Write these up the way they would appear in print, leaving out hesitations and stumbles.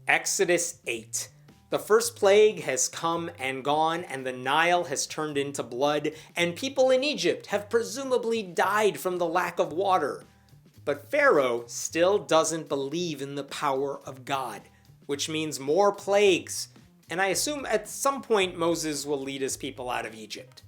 Exodus 8. The first plague has come and gone, and the Nile has turned into blood, and people in Egypt have presumably died from the lack of water. But Pharaoh still doesn't believe in the power of God, which means more plagues. And I assume at some point Moses will lead his people out of Egypt.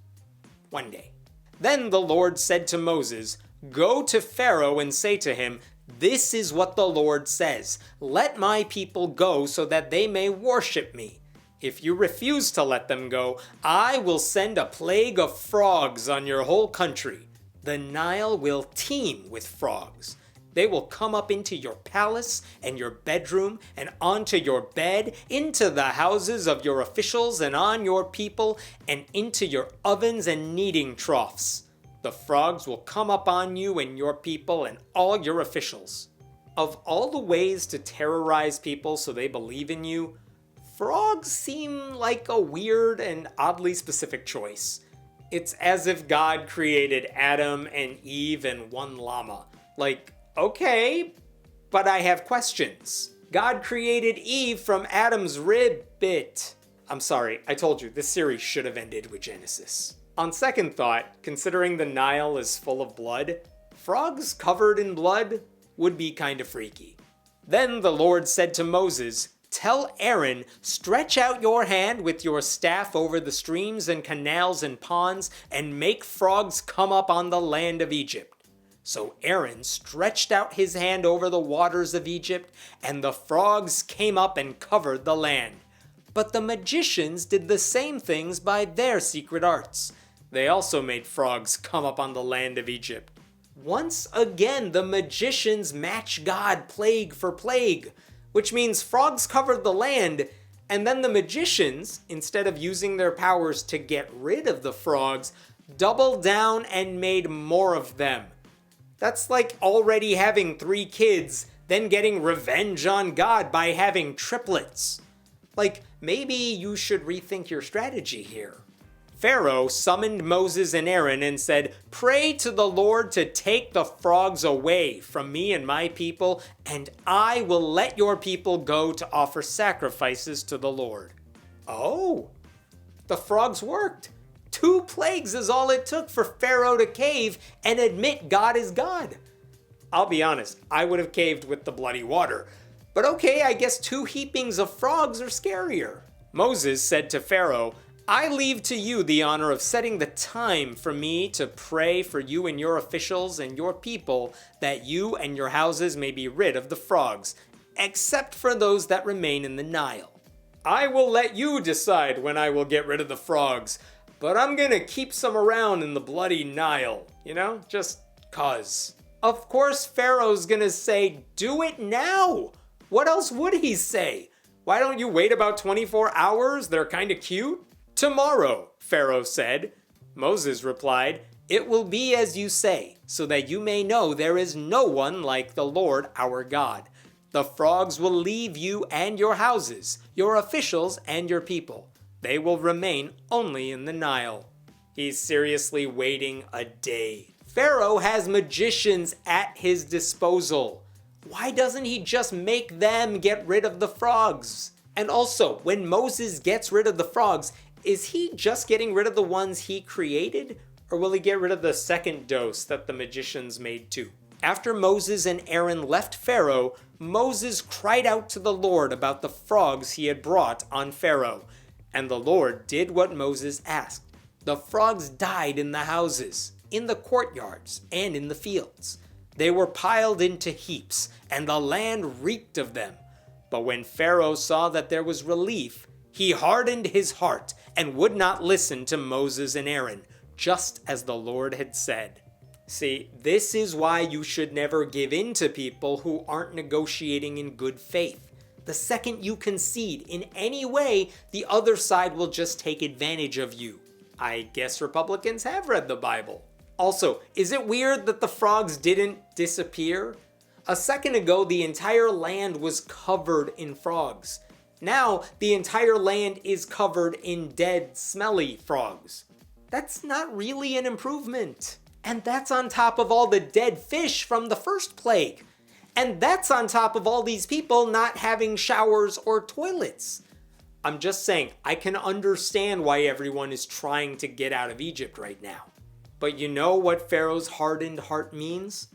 One day. Then the Lord said to Moses, "Go to Pharaoh and say to him, 'This is what the Lord says. Let my people go so that they may worship me. If you refuse to let them go, I will send a plague of frogs on your whole country. The Nile will teem with frogs. They will come up into your palace and your bedroom and onto your bed, into the houses of your officials and on your people, and into your ovens and kneading troughs. The frogs will come up on you and your people and all your officials.'" Of all the ways to terrorize people so they believe in you, frogs seem like a weird and oddly specific choice. It's as if God created Adam and Eve and one llama. Like, okay, but I have questions. God created Eve from Adam's rib bit. I'm sorry, I told you, this series should have ended with Genesis. On second thought, considering the Nile is full of blood, frogs covered in blood would be kind of freaky. Then the Lord said to Moses, "Tell Aaron, stretch out your hand with your staff over the streams and canals and ponds, and make frogs come up on the land of Egypt." So Aaron stretched out his hand over the waters of Egypt, and the frogs came up and covered the land. But the magicians did the same things by their secret arts. They also made frogs come up on the land of Egypt. Once again, the magicians match God plague for plague, which means frogs covered the land, and then the magicians, instead of using their powers to get rid of the frogs, doubled down and made more of them. That's like already having 3 kids, then getting revenge on God by having triplets. Like, maybe you should rethink your strategy here. Pharaoh summoned Moses and Aaron and said, "Pray to the Lord to take the frogs away from me and my people, and I will let your people go to offer sacrifices to the Lord." Oh, the frogs worked. 2 plagues is all it took for Pharaoh to cave and admit God is God. I'll be honest, I would have caved with the bloody water. But okay, I guess 2 heapings of frogs are scarier. Moses said to Pharaoh, "I leave to you the honor of setting the time for me to pray for you and your officials and your people, that you and your houses may be rid of the frogs, except for those that remain in the Nile. I will let you decide when I will get rid of the frogs, but I'm gonna keep some around in the bloody Nile, just 'cause." Of course Pharaoh's gonna say, "Do it now." What else would he say? "Why don't you wait about 24 hours? They're kinda cute." "Tomorrow," Pharaoh said. Moses replied, "It will be as you say, so that you may know there is no one like the Lord our God. The frogs will leave you and your houses, your officials and your people. They will remain only in the Nile." He's seriously waiting a day. Pharaoh has magicians at his disposal. Why doesn't he just make them get rid of the frogs? And also, when Moses gets rid of the frogs, is he just getting rid of the ones he created? Or will he get rid of the second dose that the magicians made too? After Moses and Aaron left Pharaoh, Moses cried out to the Lord about the frogs he had brought on Pharaoh. And the Lord did what Moses asked. The frogs died in the houses, in the courtyards, and in the fields. They were piled into heaps, and the land reeked of them. But when Pharaoh saw that there was relief, he hardened his heart and would not listen to Moses and Aaron, just as the Lord had said. See, this is why you should never give in to people who aren't negotiating in good faith. The second you concede in any way, the other side will just take advantage of you. I guess Republicans have read the Bible. Also, is it weird that the frogs didn't disappear? A second ago, the entire land was covered in frogs. Now, the entire land is covered in dead, smelly frogs. That's not really an improvement. And that's on top of all the dead fish from the first plague. And that's on top of all these people not having showers or toilets. I'm just saying, I can understand why everyone is trying to get out of Egypt right now. But you know what Pharaoh's hardened heart means?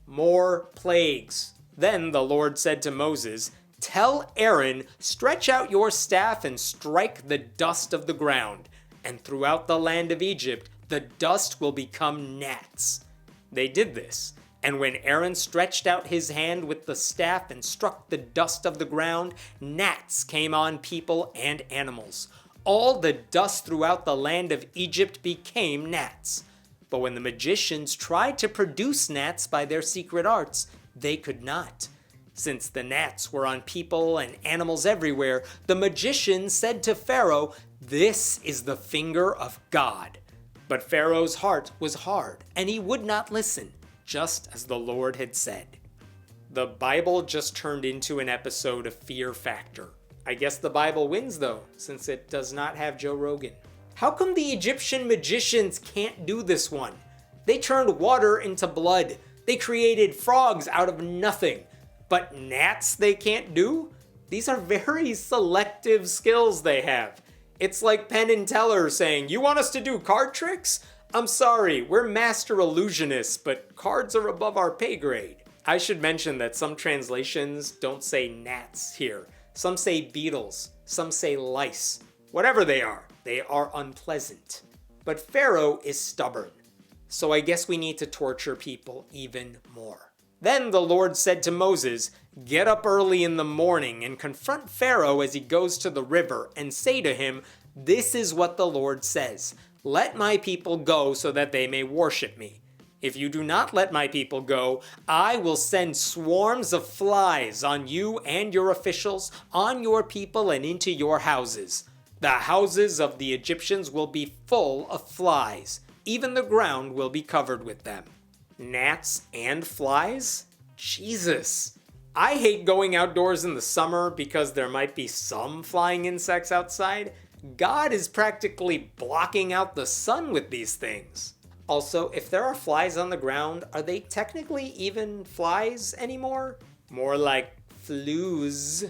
More plagues. Then the Lord said to Moses, "Tell Aaron, stretch out your staff and strike the dust of the ground, and throughout the land of Egypt the dust will become gnats." They did this, and when Aaron stretched out his hand with the staff and struck the dust of the ground, gnats came on people and animals. All the dust throughout the land of Egypt became gnats. But when the magicians tried to produce gnats by their secret arts, they could not. Since the gnats were on people and animals everywhere, the magicians said to Pharaoh, "This is the finger of God." But Pharaoh's heart was hard, and he would not listen, just as the Lord had said. The Bible just turned into an episode of Fear Factor. I guess the Bible wins though, since it does not have Joe Rogan. How come the Egyptian magicians can't do this one? They turned water into blood. They created frogs out of nothing. But gnats they can't do? These are very selective skills they have. It's like Penn and Teller saying, "You want us to do card tricks? I'm sorry, we're master illusionists, but cards are above our pay grade." I should mention that some translations don't say gnats here. Some say beetles, some say lice. Whatever they are unpleasant. But Pharaoh is stubborn, so I guess we need to torture people even more. Then the Lord said to Moses, "Get up early in the morning and confront Pharaoh as he goes to the river and say to him, 'This is what the Lord says. Let my people go so that they may worship me. If you do not let my people go, I will send swarms of flies on you and your officials, on your people and into your houses. The houses of the Egyptians will be full of flies. Even the ground will be covered with them.'" Gnats and flies? Jesus. I hate going outdoors in the summer because there might be some flying insects outside. God is practically blocking out the sun with these things. Also, if there are flies on the ground, are they technically even flies anymore? More like flues.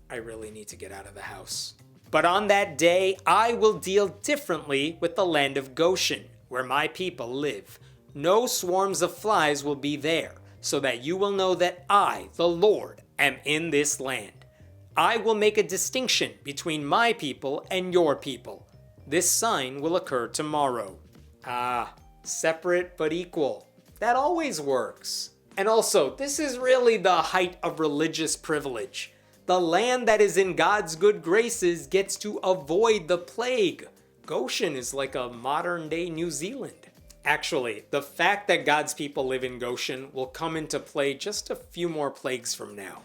I really need to get out of the house. But on that day, I will deal differently with the land of Goshen, where my people live. No swarms of flies will be there, so that you will know that I, the Lord, am in this land. I will make a distinction between my people and your people. This sign will occur tomorrow. Separate but equal. That always works. And also, this is really the height of religious privilege. The land that is in God's good graces gets to avoid the plague. Goshen is like a modern-day New Zealand. Actually, the fact that God's people live in Goshen will come into play just a few more plagues from now.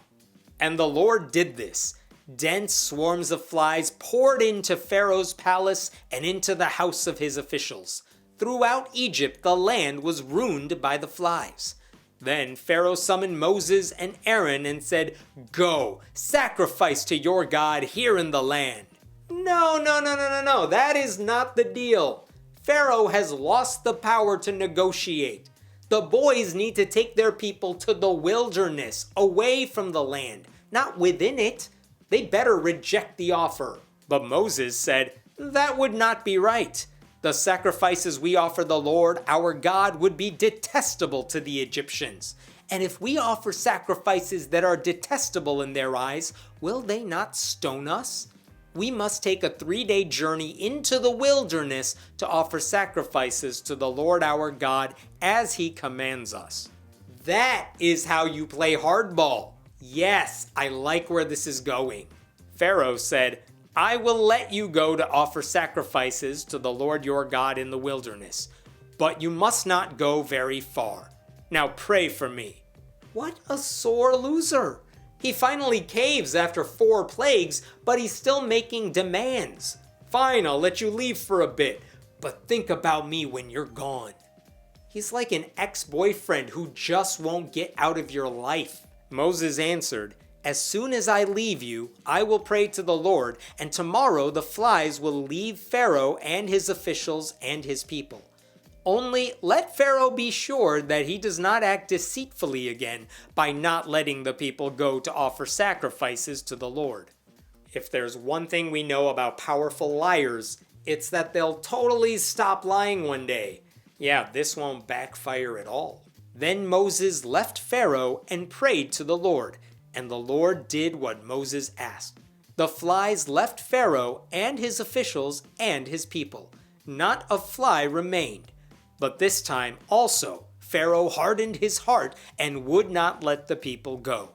And the Lord did this. Dense swarms of flies poured into Pharaoh's palace and into the house of his officials. Throughout Egypt, the land was ruined by the flies. Then Pharaoh summoned Moses and Aaron and said, "Go, sacrifice to your God here in the land." No, that is not the deal. Pharaoh has lost the power to negotiate. The boys need to take their people to the wilderness, away from the land, not within it. They better reject the offer. But Moses said, "That would not be right. The sacrifices we offer the Lord, our God, would be detestable to the Egyptians. And if we offer sacrifices that are detestable in their eyes, will they not stone us? We must take a 3-day journey into the wilderness to offer sacrifices to the Lord our God as he commands us." That is how you play hardball. Yes, I like where this is going. Pharaoh said, "I will let you go to offer sacrifices to the Lord your God in the wilderness, but you must not go very far. Now pray for me." What a sore loser. He finally caves after 4 plagues, but he's still making demands. "Fine, I'll let you leave for a bit, but think about me when you're gone." He's like an ex-boyfriend who just won't get out of your life. Moses answered, "As soon as I leave you, I will pray to the Lord, and tomorrow the flies will leave Pharaoh and his officials and his people. Only let Pharaoh be sure that he does not act deceitfully again by not letting the people go to offer sacrifices to the Lord. If there's one thing we know about powerful liars, it's that they'll totally stop lying one day. Yeah, this won't backfire at all. Then Moses left Pharaoh and prayed to the Lord, and the Lord did what Moses asked. The flies left Pharaoh and his officials and his people. Not a fly remained. But this time also, Pharaoh hardened his heart and would not let the people go.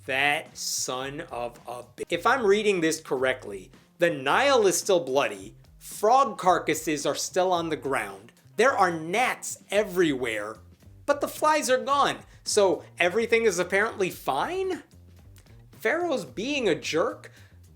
That son of a bitch. If I'm reading this correctly, the Nile is still bloody, frog carcasses are still on the ground, there are gnats everywhere, but the flies are gone, so everything is apparently fine? Pharaoh's being a jerk,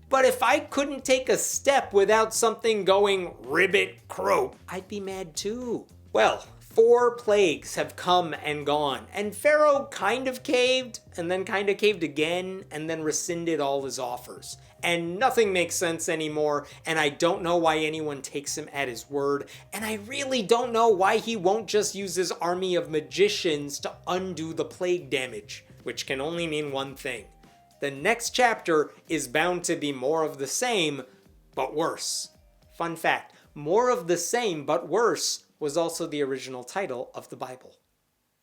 but if I couldn't take a step without something going ribbit croak, I'd be mad too. Well, 4 plagues have come and gone, and Pharaoh kind of caved, and then kind of caved again, and then rescinded all his offers. And nothing makes sense anymore, and I don't know why anyone takes him at his word, and I really don't know why he won't just use his army of magicians to undo the plague damage, which can only mean one thing. The next chapter is bound to be more of the same, but worse. Fun fact, more of the same but worse was also the original title of the Bible.